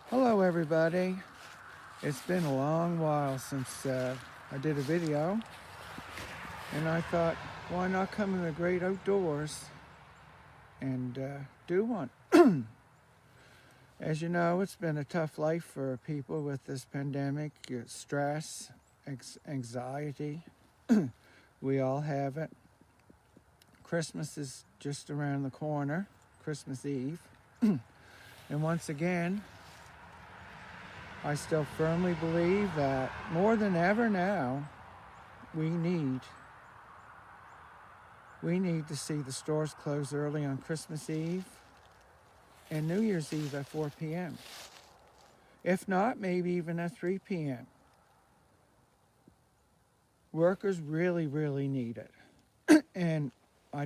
Hello everybody. It's been a long while since I did a video, and I thought, why not come in the great outdoors and do one? As you know, it's been a tough life for people with this pandemic. Stress, anxiety, we all have it. Christmas is just around the corner, Christmas Eve. And once again, I still firmly believe that more than ever now, we need to see the stores close early on Christmas Eve and New Year's Eve at 4 p.m. If not, maybe even at 3 p.m. Workers really need it. And I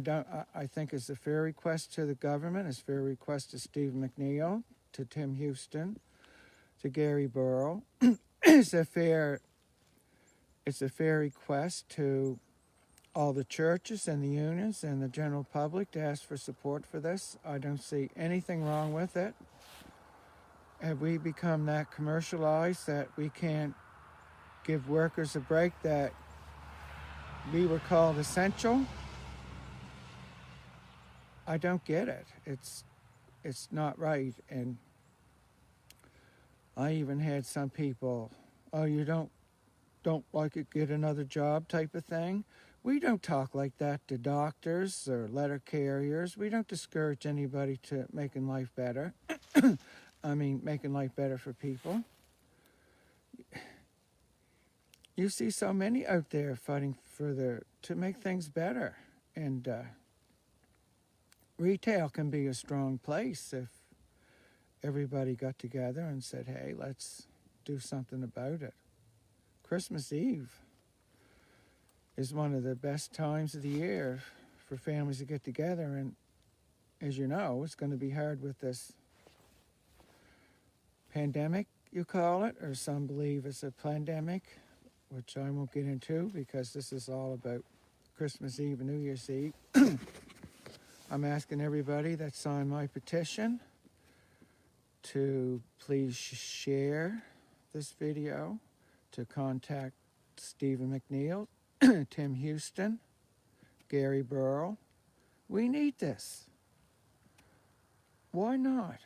think it's a fair request to the government, it's a fair request to Stephen McNeil, to Tim Houston, to Gary Burrow. It's a fair request to all the churches and the unions and the general public to ask for support for this. I don't see anything wrong with it. Have we become that commercialized that we can't give workers a break, that we were called essential? I don't get it. It's not right. And I even had some people, oh, you don't like it, get another job type of thing. We don't talk like that to doctors or letter carriers. We don't discourage anybody to making life better. Making life better for people. You see so many out there fighting to make things better. And retail can be a strong place if everybody got together and said, hey, let's do something about it. Christmas Eve is one of the best times of the year for families to get together. And as you know, it's going to be hard with this pandemic, you call it, or some believe it's a pandemic, which I won't get into because this is all about Christmas Eve and New Year's Eve. I'm asking everybody that signed my petition to please share this video, to contact Stephen McNeil, Tim Houston, Gary Burrow. We need this. Why not?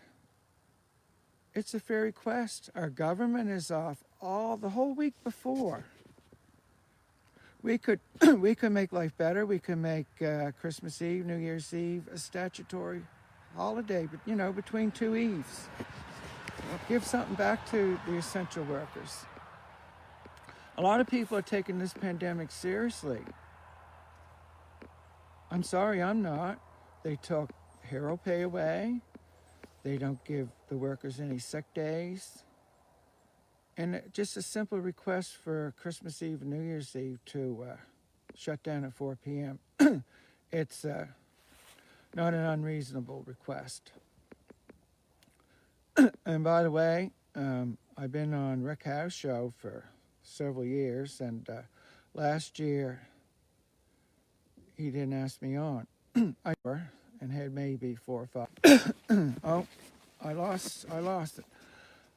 It's a fair request. Our government is off the whole week before. We could make life better. We could make Christmas Eve, New Year's Eve a statutory holiday, but between two Eves. Give something back to the essential workers. A lot of people are taking this pandemic seriously. I'm sorry, I'm not. They took hero pay away. They don't give the workers any sick days. And just a simple request for Christmas Eve and New Year's Eve to shut down at 4 p.m. It's not an unreasonable request. And by the way, I've been on Rick Howe's show for several years, and last year he didn't ask me on. And had maybe 4 or 5. Oh, I lost it.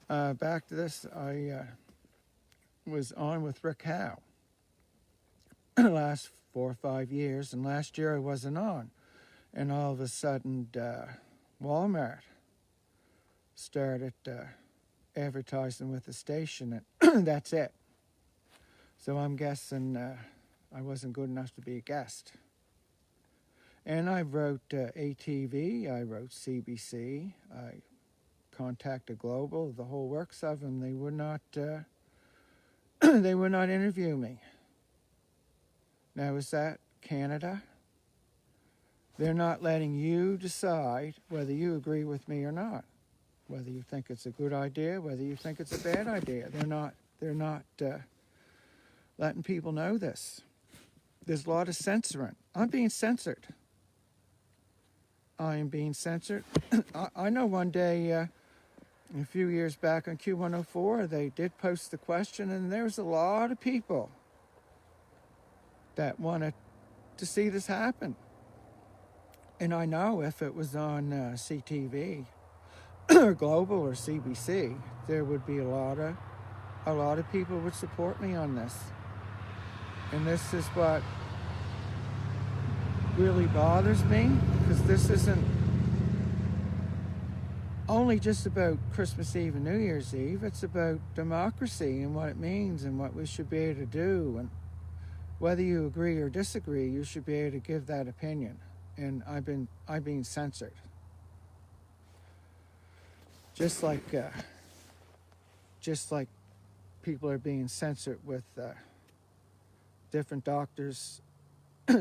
Back to this, I was on with Rick Howe last 4 or 5 years, and last year I wasn't on. And all of a sudden, Walmart started advertising with the station, and that's it. So I'm guessing I wasn't good enough to be a guest. And I wrote ATV, I wrote CBC, I contacted Global, the whole works of them. They would not interview me. Now, is that Canada? They're not letting you decide whether you agree with me or not, whether you think it's a good idea, whether you think it's a bad idea. They're not letting people know this. There's a lot of censoring. I'm being censored. I am being censored. I know one day, a few years back on Q104, they did post the question, and there was a lot of people that wanted to see this happen. And I know if it was on CTV or Global or CBC, there would be a lot of people would support me on this. And this is what really bothers me, because this isn't only just about Christmas Eve and New Year's Eve. It's about democracy and what it means and what we should be able to do. And whether you agree or disagree, you should be able to give that opinion. And I've been censored. Just like people are being censored with different doctors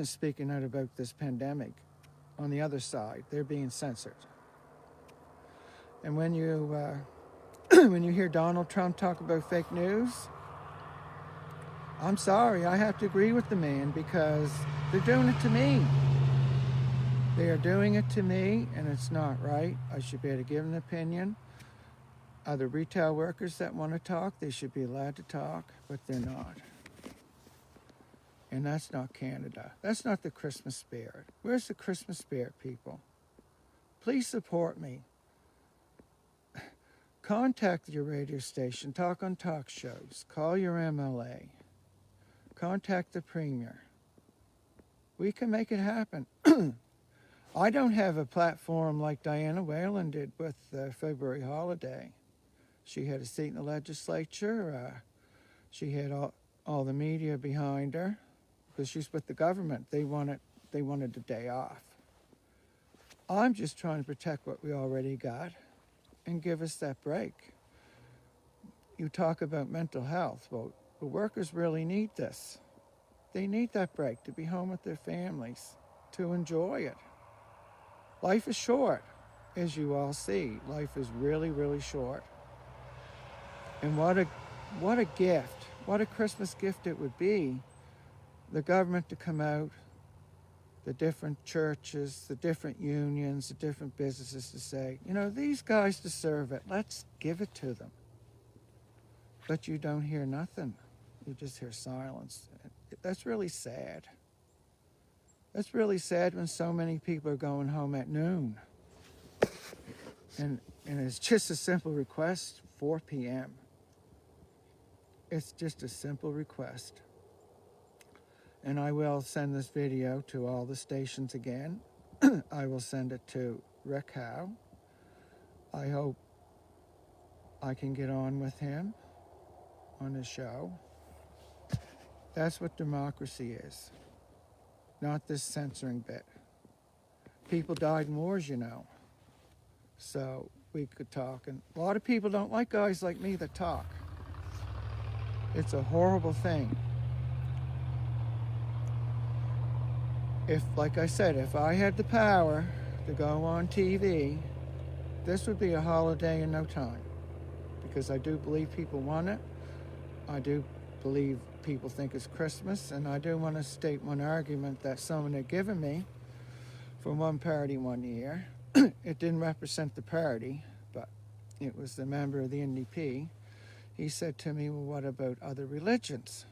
speaking out about this pandemic. On the other side, they're being censored. And when you when you hear Donald Trump talk about fake news, I'm sorry, I have to agree with the man, because they're doing it to me. They are doing it to me, and it's not right. I should be able to give an opinion. Other retail workers that want to talk, they should be allowed to talk, but they're not. And that's not Canada. That's not the Christmas spirit. Where's the Christmas spirit, people? Please support me. Contact your radio station, talk on talk shows, call your MLA, contact the Premier. We can make it happen. I don't have a platform like Diana Whalen did with the February holiday. She had a seat in the legislature. She had all the media behind her, because she's with the government. They wanted a day off. I'm just trying to protect what we already got and give us that break. You talk about mental health. Well, the workers really need this. They need that break to be home with their families, to enjoy it. Life is short, as you all see. Life is really, really short. And what a gift, what a Christmas gift it would be, the government to come out, the different churches, the different unions, the different businesses to say, you know, these guys deserve it. Let's give it to them. But you don't hear nothing. You just hear silence. That's really sad. That's really sad when so many people are going home at noon. And it's just a simple request, 4 p.m. It's just a simple request. And I will send this video to all the stations again. I will send it to Rick Howe. I hope I can get on with him on his show. That's what democracy is, not this censoring bit. People died in wars, you know. So we could talk. And a lot of people don't like guys like me that talk. It's a horrible thing. If, like I said, if I had the power to go on TV, this would be a holiday in no time. Because I do believe people want it. I do believe people think it's Christmas. And I do want to state one argument that someone had given me from one party one year. It didn't represent the party, but it was the member of the NDP. He said to me, well, what about other religions?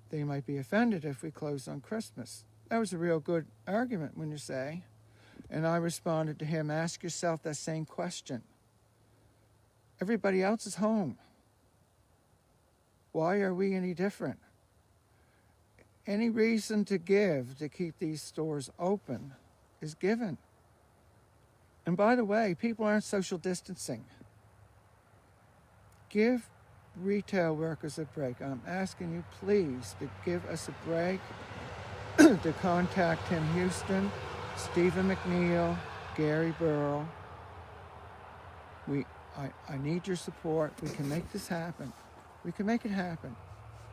They might be offended if we close on Christmas. That was a real good argument, wouldn't you say? And I responded to him, ask yourself that same question. Everybody else is home. Why are we any different? Any reason to give to keep these stores open is given. And by the way, people aren't social distancing. Give retail workers a break. I'm asking you, please, to give us a break. To contact Tim Houston, Stephen McNeil, Gary Burrell. I need your support. We can make this happen. We can make it happen.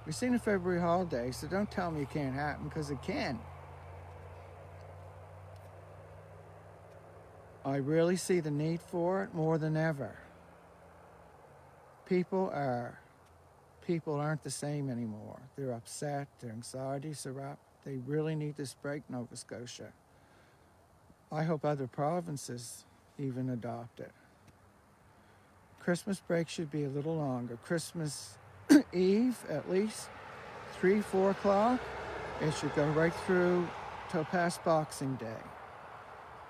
We've seen a February holiday, so don't tell me it can't happen, because it can. I really see the need for it more than ever. People aren't the same anymore. They're upset, their anxieties are up. They really need this break, Nova Scotia. I hope other provinces even adopt it. Christmas break should be a little longer. Christmas Eve, at least 3-4 o'clock. It should go right through till past Boxing Day.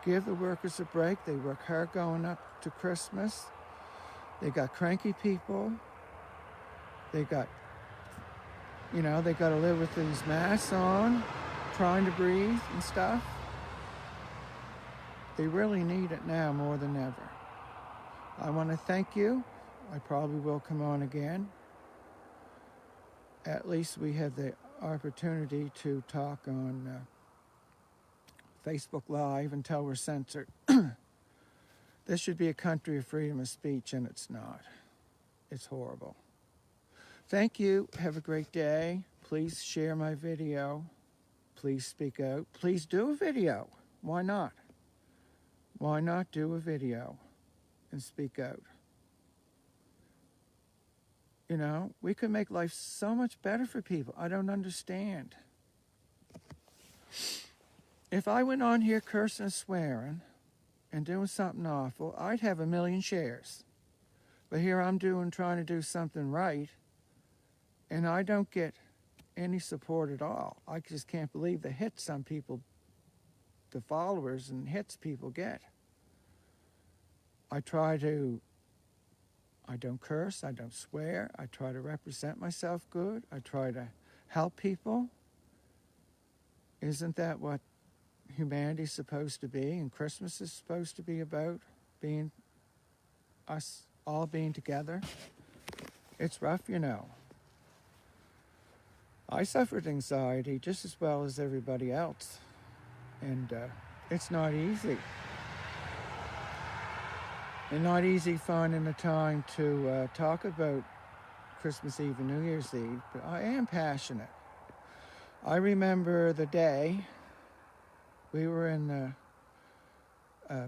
give the workers a break. They work hard going up to Christmas. They got cranky people. They got, they got to live with these masks on, trying to breathe and stuff. They really need it now more than ever. I want to thank you. I probably will come on again. At least we had the opportunity to talk on Facebook Live until we're censored. This should be a country of freedom of speech, and it's not. It's horrible. Thank you. Have a great day. Please share my video. Please speak out. Please do a video. Why not? Why not do a video and speak out? We could make life so much better for people. I don't understand. If I went on here cursing and swearing and doing something awful, I'd have 1 million shares. But here I'm trying to do something right, and I don't get any support at all. I just can't believe the hits some people, the followers and hits people get. I don't curse, I don't swear, I try to represent myself good, I try to help people. Isn't that what humanity's supposed to be, and Christmas is supposed to be about? Being us all being together. It's rough, I suffered anxiety just as well as everybody else, and it's not easy. And not easy finding the time to talk about Christmas Eve and New Year's Eve, but I am passionate. I remember the day we were in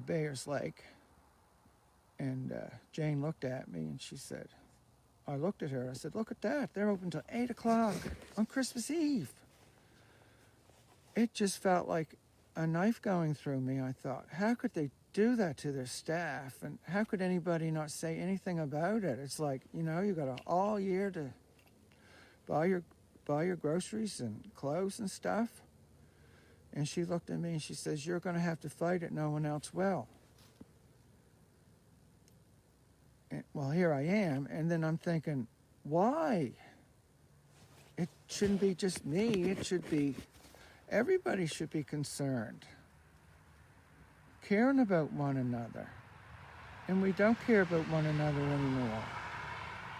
Bayers Lake, and Jane looked at me and she said, I looked at her, I said, look at that, they're open till 8 o'clock on Christmas Eve. It just felt like a knife going through me. I thought, how could they do that to their staff, and how could anybody not say anything about it? It's like, you got all year to buy your groceries and clothes and stuff. And she looked at me and she says, you're going to have to fight it, no one else will. And, well, here I am, and then I'm thinking, why? It shouldn't be just me, it should be, everybody should be concerned, caring about one another. And we don't care about one another anymore.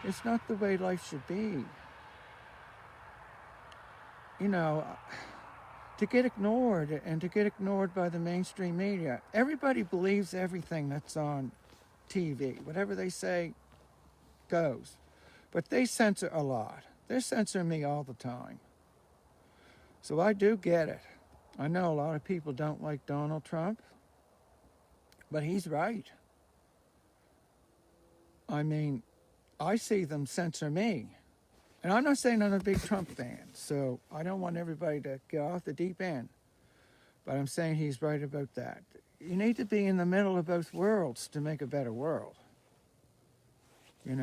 It's not the way life should be. To get ignored, and to get ignored by the mainstream media. Everybody believes everything that's on TV. Whatever they say goes. But they censor a lot. They're censoring me all the time. So I do get it. I know a lot of people don't like Donald Trump, but he's right. I mean, I see them censor me. And I'm not saying I'm a big Trump fan, so I don't want everybody to get off the deep end. But I'm saying he's right about that. You need to be in the middle of both worlds to make a better world. And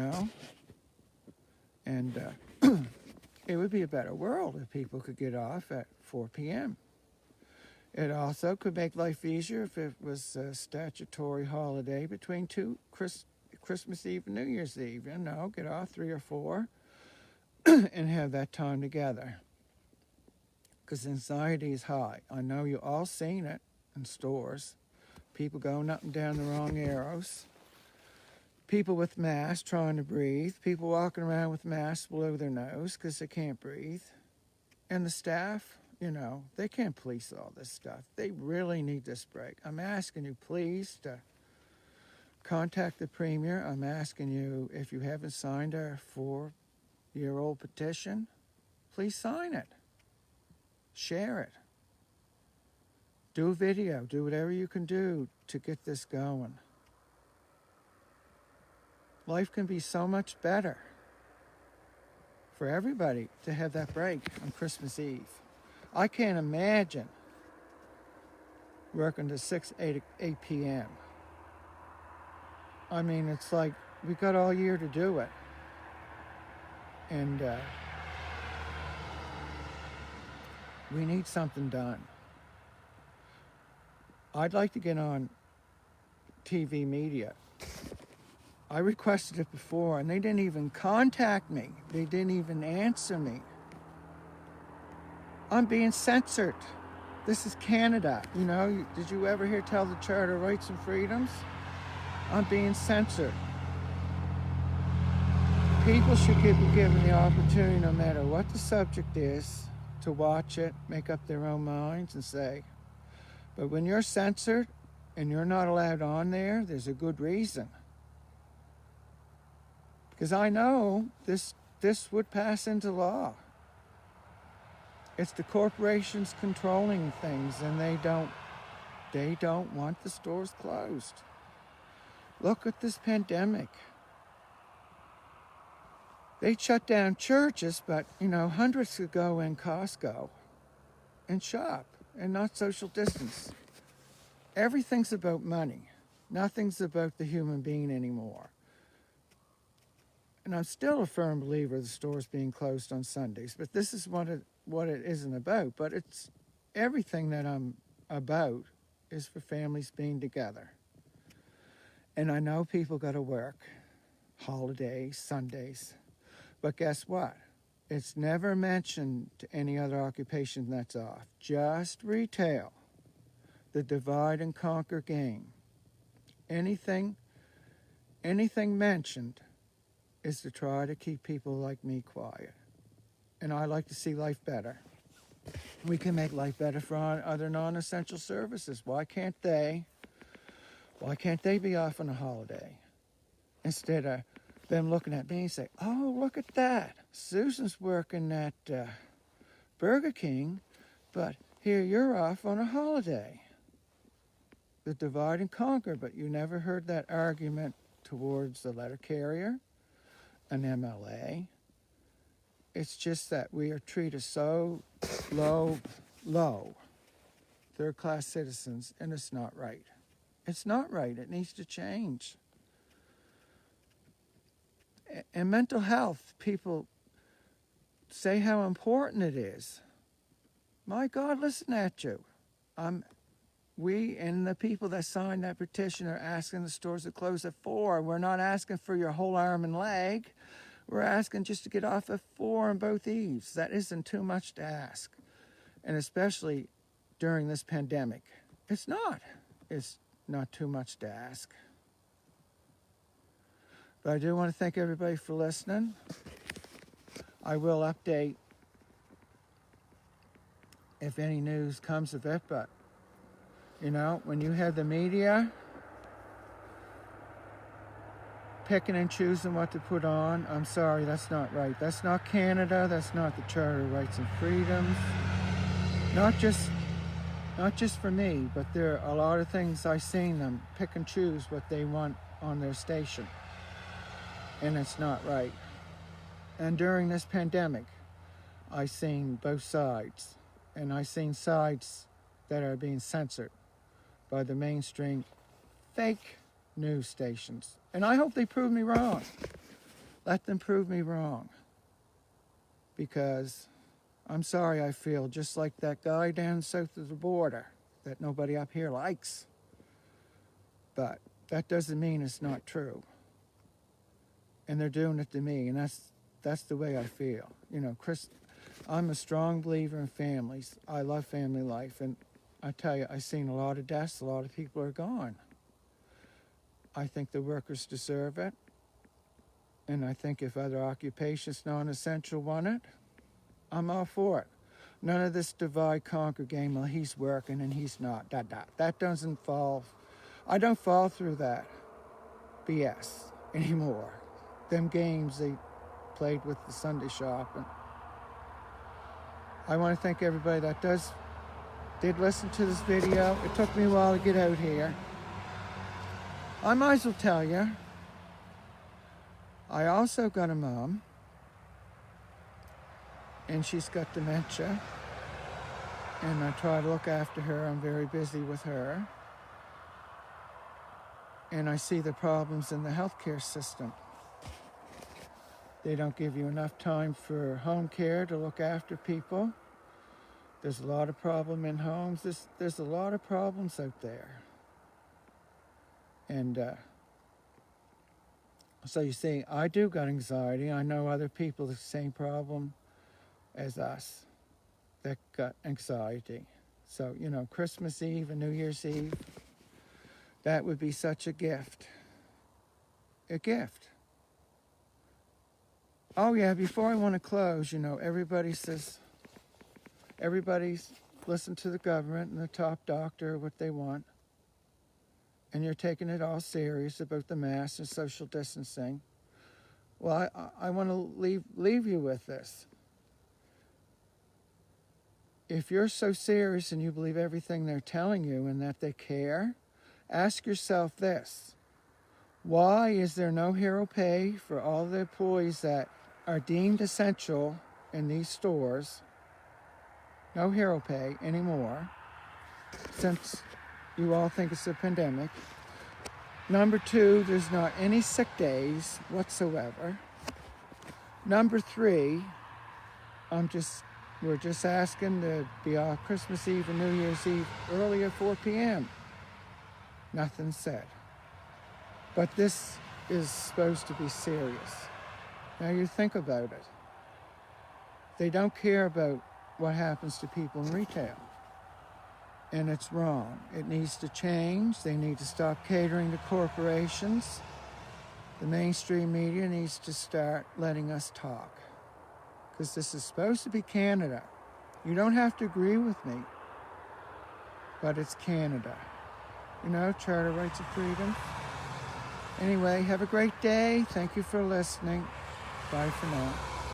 it would be a better world if people could get off at 4 p.m. It also could make life easier if it was a statutory holiday between Christmas Eve and New Year's Eve. Get off 3 or 4 and have that time together. Because anxiety is high. I know you all seen it in stores. People going up and down the wrong arrows. People with masks trying to breathe. People walking around with masks below their nose because they can't breathe. And the staff, they can't police all this stuff. They really need this break. I'm asking you, please, to contact the Premier. I'm asking you, if you haven't signed our 4-year-old petition, please sign it. Share it. Do a video. Do whatever you can do to get this going. Life can be so much better for everybody to have that break on Christmas Eve. I can't imagine working to 8 p.m. I mean, it's like we got all year to do it. And we need something done. I'd like to get on TV media. I requested it before, and they didn't even contact me. They didn't even answer me. I'm being censored. This is Canada. You know, did you ever hear tell the Charter of Rights and Freedoms? I'm being censored. People should be given the opportunity, no matter what the subject is, to watch it, make up their own minds and say. But when you're censored and you're not allowed on there, there's a good reason. Because I know this would pass into law. It's the corporations controlling things, and they don't want the stores closed. Look at this pandemic. They shut down churches, but, you know, hundreds could go in Costco and shop and not social distance. Everything's about money. Nothing's about the human being anymore. And I'm still a firm believer the stores being closed on Sundays, but this is what it isn't about. But it's everything that I'm about is for families being together. And I know people got to work, holidays, Sundays. But guess what? It's never mentioned to any other occupation that's off. Just retail. The divide and conquer game. Anything mentioned is to try to keep people like me quiet. And I like to see life better. We can make life better for other non-essential services. Why can't they be off on a holiday? Instead of them looking at me and say, oh, look at that. Susan's working at Burger King, but here you're off on a holiday. The divide and conquer, but you never heard that argument towards the letter carrier, an MLA. It's just that we are treated so low, third-class citizens, and it's not right. It's not right. It needs to change. And mental health, people say how important it is. My God, listen at you. We and the people that signed that petition are asking the stores to close at 4. We're not asking for your whole arm and leg. We're asking just to get off at 4 on both eves. That isn't too much to ask. And especially during this pandemic. It's not. It's not too much to ask. But I do want to thank everybody for listening. I will update if any news comes of it, but, you know, when you have the media picking and choosing what to put on, I'm sorry, that's not right. That's not Canada. That's not the Charter of Rights and Freedoms. Not just for me, but there are a lot of things I've seen them pick and choose what they want on their station. And it's not right. And during this pandemic, I've seen both sides. And I've seen sides that are being censored by the mainstream fake news stations. And I hope they prove me wrong. Let them prove me wrong. Because I'm sorry, I feel just like that guy down south of the border that nobody up here likes. But that doesn't mean it's not true. And they're doing it to me, and that's the way I feel. You know, Chris, I'm a strong believer in families. I love family life, and I tell you, I've seen a lot of deaths. A lot of people are gone. I think the workers deserve it, and I think if other occupations, non-essential, want it, I'm all for it. None of this divide conquer game. Well, he's working and he's not. That doesn't fall. I don't fall through that BS anymore. Them games they played with the Sunday shop. And I want to thank everybody that did listen to this video. It took me a while to get out here. I might as well tell you, I also got a mom, and she's got dementia, and I try to look after her. I'm very busy with her, and I see the problems in the healthcare system. They don't give you enough time for home care to look after people. There's a lot of problem in homes. There's a lot of problems out there. And so you see, I do got anxiety. I know other people with the same problem as us that got anxiety. So, Christmas Eve and New Year's Eve, that would be such a gift. A gift. Oh yeah, before I want to close, everybody's listened to the government and the top doctor, what they want. And you're taking it all serious about the mask and social distancing. Well, I want to leave you with this. If you're so serious and you believe everything they're telling you and that they care, ask yourself this. Why is there no hero pay for all the employees that are deemed essential in these stores? No hero pay anymore, since you all think it's a pandemic. Number 2, there's not any sick days whatsoever. Number 3, we're just asking to be off Christmas Eve and New Year's Eve early at 4 p.m. Nothing said. But this is supposed to be serious. Now you think about it. They don't care about what happens to people in retail. And it's wrong. It needs to change. They need to stop catering to corporations. The mainstream media needs to start letting us talk. Because this is supposed to be Canada. You don't have to agree with me, but it's Canada. Charter rights and freedom. Anyway, have a great day. Thank you for listening. Bye for now.